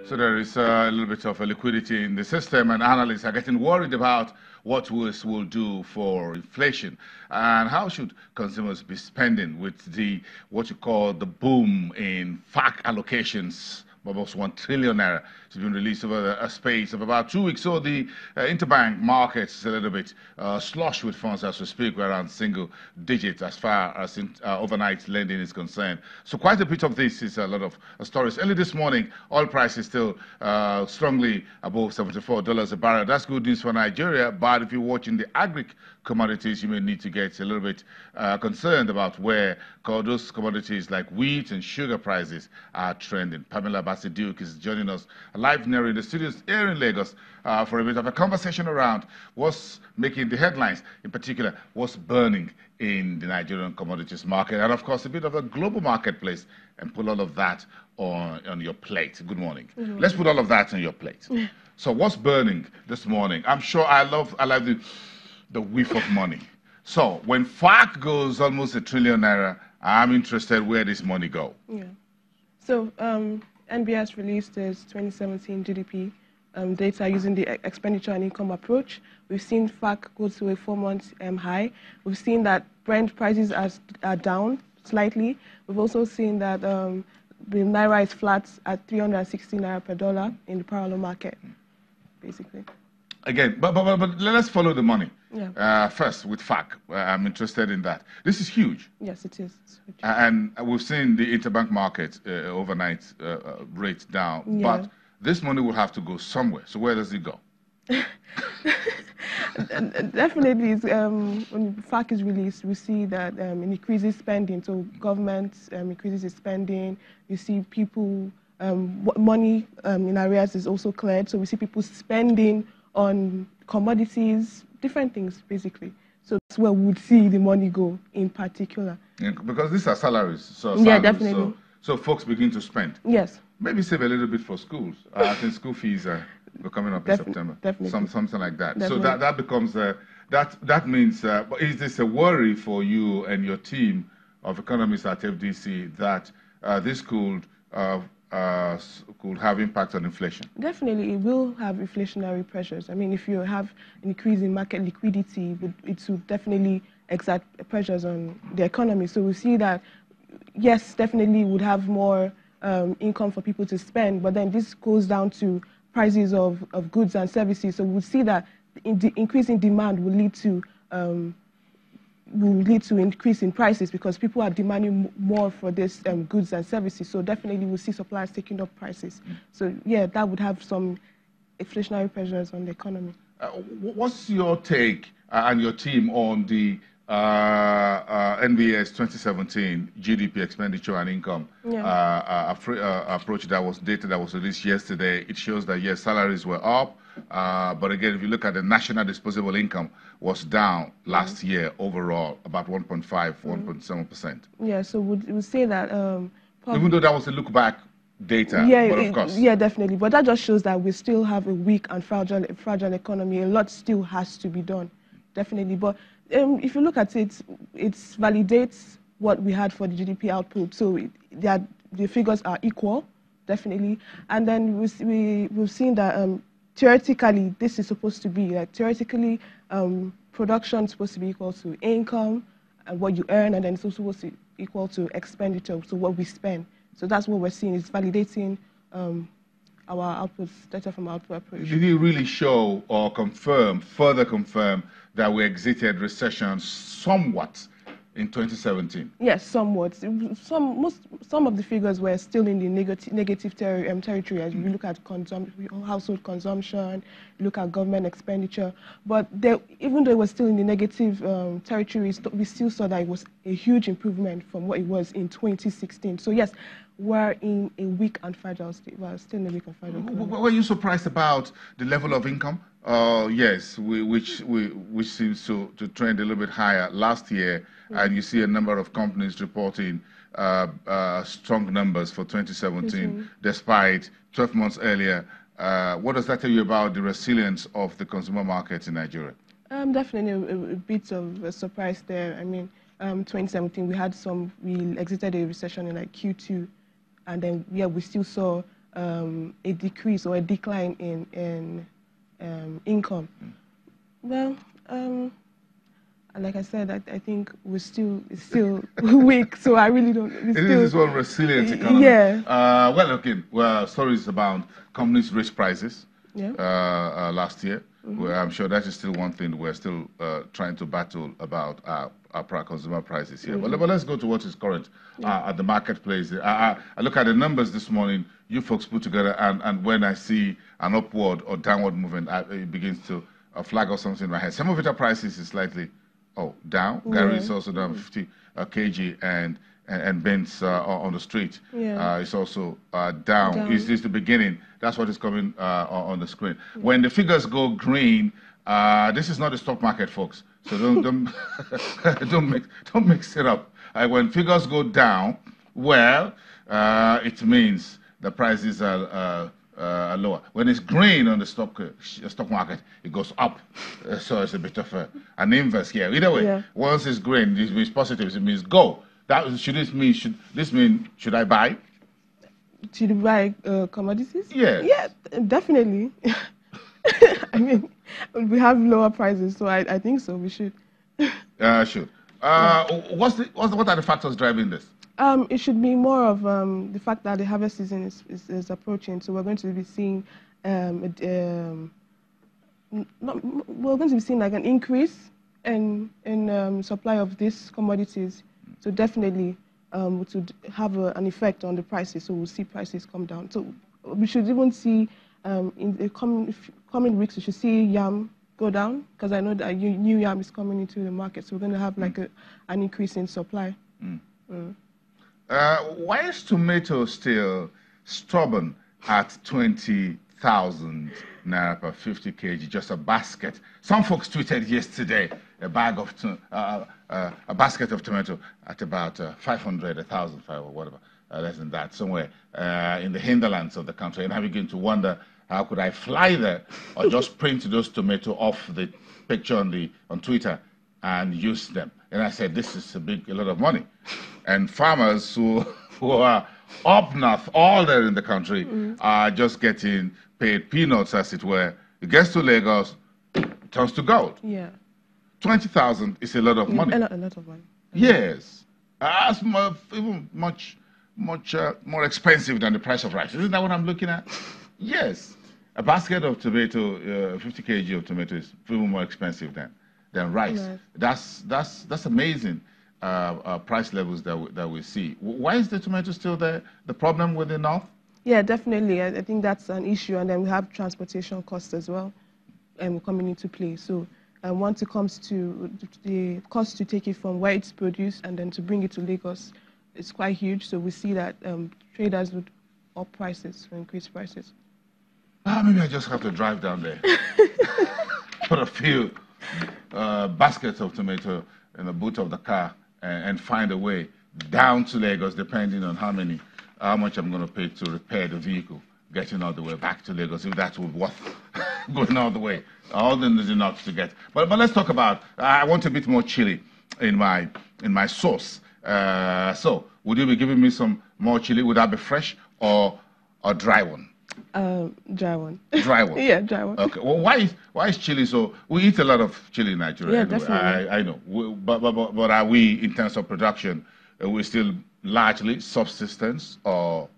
So there is a little bit of a liquidity in the system, and analysts are getting worried about what this will do for inflation and how should consumers be spending with the what you call the boom in FAC allocations. Almost 1 trillion naira has been released over a space of about 2 weeks. So the interbank market is a little bit slush with funds as we speak. We're around single digits as far as overnight lending is concerned. So quite a bit of this is a lot of stories. Early this morning, oil price is still strongly above $74 a barrel. That's good news for Nigeria. But if you're watching the commodities, you may need to get a little bit concerned about where those commodities like wheat and sugar prices are trending. Pamela Duke is joining us live now in the studios here in Lagos for a bit of a conversation around what's making the headlines, in particular, what's burning in the Nigerian commodities market, and of course, a bit of a global marketplace, and put all of that on your plate. Good morning. Let's put all of that on your plate. So what's burning this morning? I'm sure I like the whiff of money. So when FAC goes almost $1 trillion naira, I'm interested where this money go. Yeah. So NBS released its 2017 GDP data using the expenditure and income approach. We've seen FAC go to a 4-month high. We've seen that Brent prices are down slightly. We've also seen that the Naira is flat at 360 Naira per dollar in the parallel market, basically. Again, but let's follow the money. Yeah. First, with FAC, I'm interested in that. This is huge. Yes, it is. It's huge. And we've seen the interbank market overnight rate down. Yeah. But this money will have to go somewhere. So where does it go? Definitely, when FAC is released, we see that it increases spending. So government increases its spending. You see people, money in arrears is also cleared. So we see people spending on commodities, different things, basically. So that's where we would see the money go in particular. Yeah, because these are salaries. So yeah, definitely. So folks begin to spend. Yes. Maybe save a little bit for schools. I think school fees are coming up in September. Definitely. Something like that. Definitely. So that becomes, that means, is this a worry for you and your team of economists at FDC that this could have impact on inflation? Definitely, it will have inflationary pressures. I mean, if you have an increase in market liquidity, it will definitely exert pressures on the economy. So we see that, yes, definitely would have more income for people to spend, but then this goes down to prices of goods and services. So we'll see that the increase in demand will lead to increase in prices because people are demanding more for these goods and services. So definitely we'll see suppliers taking up prices. So yeah, that would have some inflationary pressures on the economy. What's your take and your team on the NBS 2017 GDP expenditure and income approach that was data that was released yesterday? It shows that yes, salaries were up, but again, if you look at the national disposable income, was down last year overall about 1.5, 1.7%. Yeah, so we'll say that even though that was a look back data, yeah, but of course. Yeah, definitely. But that just shows that we still have a weak and fragile economy. A lot still has to be done, definitely. But if you look at it, it validates what we had for the GDP output. So the figures are equal, definitely. And then we've seen that theoretically, this is supposed to be, like theoretically, production is supposed to be equal to income and what you earn, and then it's also supposed to be equal to expenditure, so what we spend. So that's what we're seeing, is validating our outputs, data from our output approach. Did it really show or further confirm that we exited recession somewhat in 2017? Yes, somewhat. Some of the figures were still in the negative territory as we look at household consumption, look at government expenditure. But even though it was still in the negative territory, we still saw that it was a huge improvement from what it was in 2016. So yes, we're in a weak and fragile state. We're still in a weak and fragile state. Were you surprised about the level of income? Yes, which seems to trend a little bit higher last year, and you see a number of companies reporting strong numbers for 2017, despite 12 months earlier. What does that tell you about the resilience of the consumer market in Nigeria? Definitely a bit of a surprise there. I mean, 2017 we exited a recession in like Q2, and then we still saw a decrease or a decline in income. Well, like I said, I think it's still weak, so I really don't. It is one resilient economy. Yeah. Stories about companies raised prices Yeah. last year. Well, I'm sure that is still one thing we're still trying to battle about our consumer prices here. But let's go to what is current at the marketplace. I look at the numbers this morning you folks put together, and when I see an upward or downward movement, it begins to flag up something in my head. Semaphore prices is slightly down. Gary is also down 50 kg, and beans on the street is also down. Is this the beginning? That's what is coming on the screen. When the figures go green, this is not the stock market, folks. So don't mix it up. When figures go down, well, it means the prices are lower. When it's green on the stock market, it goes up. So it's a bit of an inverse here. Either way, once it's green, this means positive. It means go. Should I buy? Should you buy commodities? Yeah. Yeah, definitely. I mean, we have lower prices, so I think so. We should. Should. What are the factors driving this? It should be more of the fact that the harvest season is approaching, so we're going to be seeing we're going to be seeing like an increase in supply of these commodities. So definitely, it would have an effect on the prices. So we'll see prices come down. So we should even see in the coming weeks, we should see yam go down, because I know that new yam is coming into the market. So we're going to have like an increase in supply. Why is tomato still stubborn at 20,000 naira per 50 kg, just a basket? Some folks tweeted yesterday a basket of tomato at about 500, 1,000, or whatever, less than that, somewhere in the hinterlands of the country. And I begin to wonder, how could I fly there or just print those tomatoes off the picture on Twitter and use them? And I said, this is a lot of money. And farmers who are up north, all there in the country, are just getting paid peanuts, as it were. It gets to Lagos, it turns to gold. Yeah. 20,000 is a lot of money. A lot of money. Yes. Even much more expensive than the price of rice. Isn't that what I'm looking at? Yes. A basket of tomato, 50 kg of tomato is even more expensive than rice. Nice. That's amazing price levels that we see. Why is the tomato still there? The problem with the north? Yeah, definitely. I think that's an issue, and then we have transportation costs as well coming into play. So once it comes to the cost to take it from where it's produced and then to bring it to Lagos, it's quite huge. So we see that traders would up prices or increase prices. Maybe I just have to drive down there. Put a few baskets of tomato in the boot of the car and find a way down to Lagos, depending on how much I'm going to pay to repair the vehicle, getting all the way back to Lagos, if that would worth going all the way. All the enough to get. But let's talk about, I want a bit more chili in my sauce. So would you be giving me some more chili? Would that be fresh or dry one? Dry one. Dry one? Yeah, dry one. Okay. Well, why is chili so? We eat a lot of chili in Nigeria. Yeah, anyway. definitely. I know. But are we, in terms of production, are we still largely subsistence or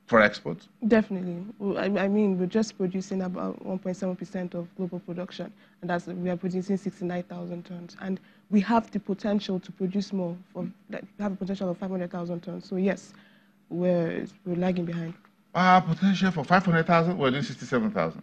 for export? Definitely. I mean, we're just producing about 1.7% of global production, and we are producing 69,000 tons. And we have the potential to produce more. We have a potential of 500,000 tons. So yes, we're lagging behind. Potential for 500,000? We're doing 67,000.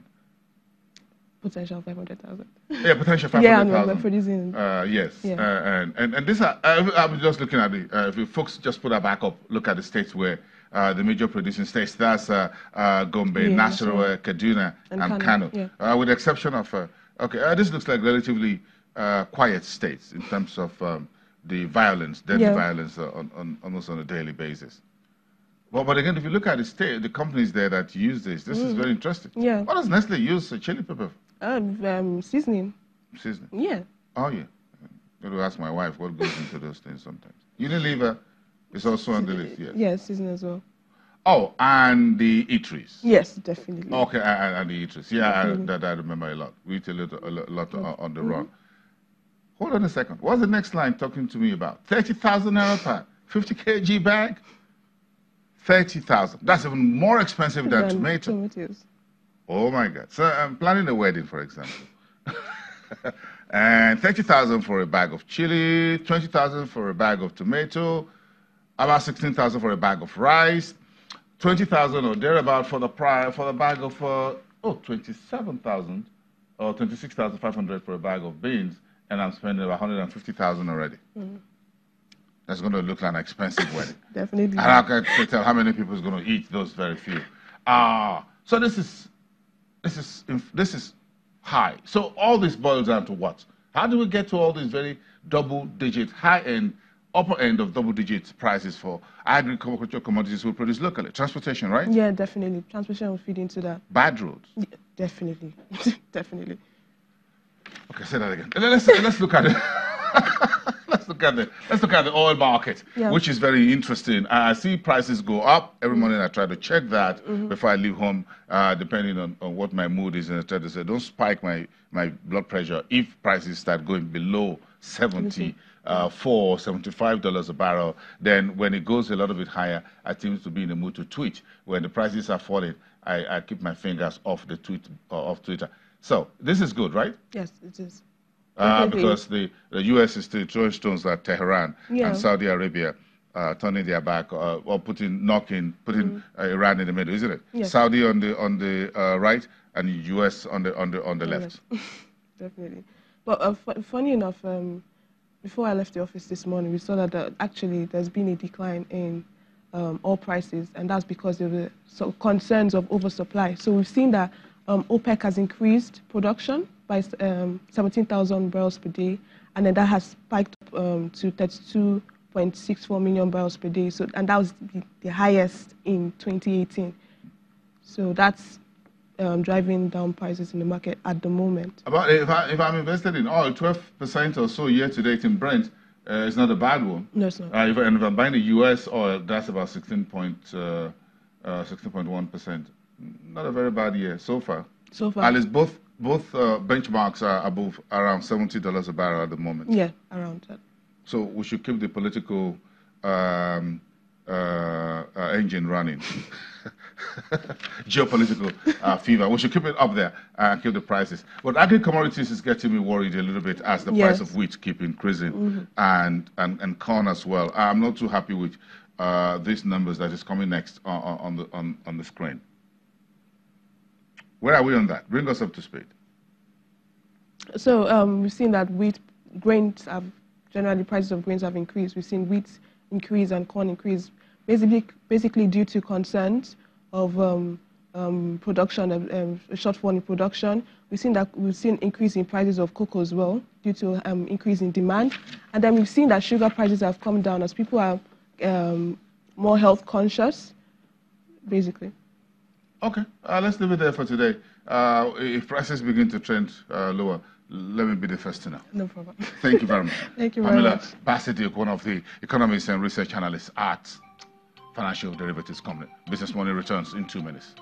Potential 500,000. Yeah, potential 500,000. Yeah, and we're producing. Yes. Yeah. And this, I'm just looking at if you folks just put that back up, look at the states where the major producing states, that's Gombe, Nasarawa, Kaduna, and Kano. Yeah. With the exception of, this looks like relatively quiet states in terms of the violence, deadly violence almost on a daily basis. But again, if you look at the companies there that use this is very interesting. Yeah. What does Nestle use chili pepper? Seasoning. Seasoning? Yeah. Oh, yeah. I got to ask my wife what goes into those things sometimes. Unilever is also on the list, yes. Yeah, seasoning as well. Oh, and the eateries. Yes, definitely. Okay, and the eateries. Yeah, Definitely. that I remember a lot. We eat a lot on the run. Hold on a second. What's the next line talking to me about? 30,000 naira per 50 kg bag? 30,000. That's even more expensive than tomato. Tomatoes. Oh my God. So I'm planning a wedding, for example. And 30,000 for a bag of chili, 20,000 for a bag of tomato, about 16,000 for a bag of rice, 20,000 or thereabout for the bag of 27,000 or 26,500 for a bag of beans, and I'm spending about 150,000 already. That's going to look like an expensive wedding. Definitely. And I can tell how many people is going to eat those very few. So this is high. So all this boils down to what? How do we get to all these very double-digit, high-end, upper-end of double-digit prices for agricultural commodities we produce locally? Transportation, right? Yeah, definitely. Transportation will feed into that. Bad roads. Yeah, definitely. Definitely. Okay, say that again. Let's look at it. Let's look at the oil market, which is very interesting. I see prices go up every morning. I try to check that before I leave home, depending on what my mood is, and I try to say, don't spike my blood pressure if prices start going below 74, $75 a barrel. Then when it goes a little bit higher, I seem to be in the mood to tweet. When the prices are falling, I keep my fingers off the off Twitter. So this is good, right? Yes, it is. Because the U.S. is still throwing stones at Tehran and Saudi Arabia, turning their back or putting Iran in the middle, isn't it? Yes. Saudi on the right and the U.S. on the left. Definitely. But funny enough, before I left the office this morning, we saw that actually there's been a decline in oil prices, and that's because there were concerns of oversupply. So we've seen that OPEC has increased production by 17,000 barrels per day, and then that has spiked up to 32.64 million barrels per day. So, and that was the highest in 2018. So that's driving down prices in the market at the moment. About if I'm invested in oil, 12% or so year to date in Brent, it's not a bad one. No, it's not. If I'm buying the U.S. oil, that's about 16.1%. Not a very bad year so far. So far. At least both benchmarks are above around $70 a barrel at the moment. Yeah, around that. So we should keep the political engine running. Geopolitical fever. We should keep it up there and keep the prices. But agri-commodities is getting me worried a little bit as the price of wheat keep increasing and corn as well. I'm not too happy with these numbers that is coming next on the screen. Where are we on that? Bring us up to speed. So we've seen that generally prices of grains have increased. We've seen wheat increase and corn increase, basically due to concerns of production, a shortfall in production. We've seen increase in prices of cocoa as well due to increase in demand. And then we've seen that sugar prices have come down as people are more health conscious, basically. Okay, let's leave it there for today. If prices begin to trend lower, let me be the first to know. No problem. Thank you very much. Thank you very much. Bassidik, one of the economists and research analysts at Financial Derivatives Company. Business Morning returns in 2 minutes.